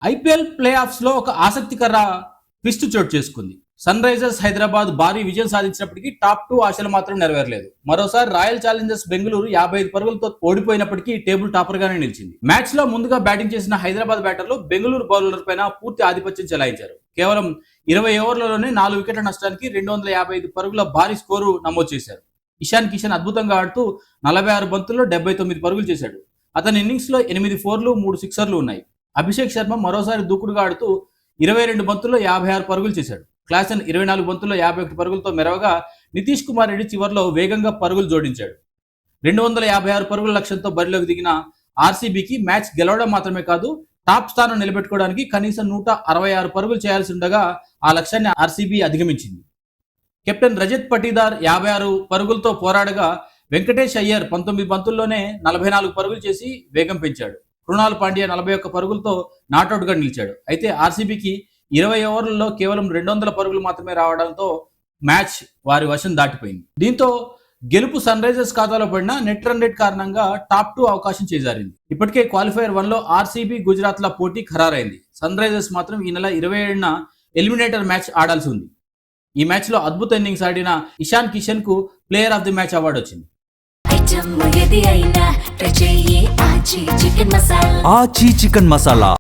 IPL play offs లో ఒక ఆసక్తికర ట్విస్ట్ చోటు చేసుకుంది. సన్ రైజర్స్ హైదరాబాద్ భారీ విజయం సాధించినప్పటికీ టాప్ 2 ఆశలు మాత్రం నెరవేరలేదు. మరోసారి రాయల్ ఛాలెంజర్స్ బెంగళూరు 55 పరుగులతో ఓడిపోయినప్పటికీ టేబుల్ టాపర్ గానే నిలిచింది. మ్యాచ్ లో ముందుగా బ్యాటింగ్ చేసిన హైదరాబాద్ బ్యాటర్లు బెంగళూరు బౌలర్ పైన పూర్తి ఆధిపత్యం చెలాయించారు. కేవలం 20 ఓవర్లలోనే 4 వికెట్ల నష్టానికి 255 పరుగుల భారీ స్కోరు నమోదు చేశారు. ఇషాన్ కిషన్ అద్భుతంగా ఆడుతూ 46 బంతుల్లో 79 పరుగులు చేశాడు. అతని ఇన్నింగ్స్ లో 8 ఫోర్లు 3 సిక్సర్లు ఉన్నాయి. అభిషేక్ శర్మ మరోసారి దూకుడుగా ఆడుతూ 22 బంతుల్లో 56 పరుగులు చేశాడు. క్లాసెన్ 24 బంతుల్లో 51 పరుగులతో మెరవగా నితీష్ కుమార్ రెడ్డి చివర్లో వేగంగా పరుగులు జోడించాడు. 256 పరుగుల లక్ష్యంతో బరిలోకి దిగిన ఆర్సీబీకి మ్యాచ్ గెలవడం మాత్రమే కాదు, టాప్ స్థానం నిలబెట్టుకోవడానికి కనీసం 166 పరుగులు చేయాల్సి ఉండగా ఆ లక్ష్యాన్ని ఆర్సీబీ అధిగమించింది. కెప్టెన్ రజత్ పటీదార్ 56 పరుగులతో పోరాడగా వెంకటేష్ అయ్యర్ 19 బంతుల్లోనే 44 పరుగులు చేసి వేగం పెంచాడు. కృణాల్ పాండ్యా 41 పరుగులతో నాట్అవుట్ గా నిలిచాడు. అయితే ఆర్సీబీకి 20 ఓవర్లలో కేవలం 200 పరుగులు మాత్రమే రావడంతో మ్యాచ్ వారి వశం దాటిపోయింది. దీంతో గెలుపు సన్ రైజర్స్ ఖాతాలో పడిన నెట్ రన్ రేట్ కారణంగా టాప్ 2 అవకాశం చేజారింది. ఇప్పటికే క్వాలిఫైయర్ 1 లో ఆర్సీబీ గుజరాత్ ల పోటీ ఖరారైంది. సన్ రైజర్స్ మాత్రం ఈ నెల 27న ఎలిమినేటర్ మ్యాచ్ ఆడాల్సి ఉంది. ఈ మ్యాచ్ లో అద్భుత ఇన్నింగ్స్ ఆడిన ఇషాన్ కిషన్ కు player of the match award వచ్చింది. ఆచి చికెన్ మసాలా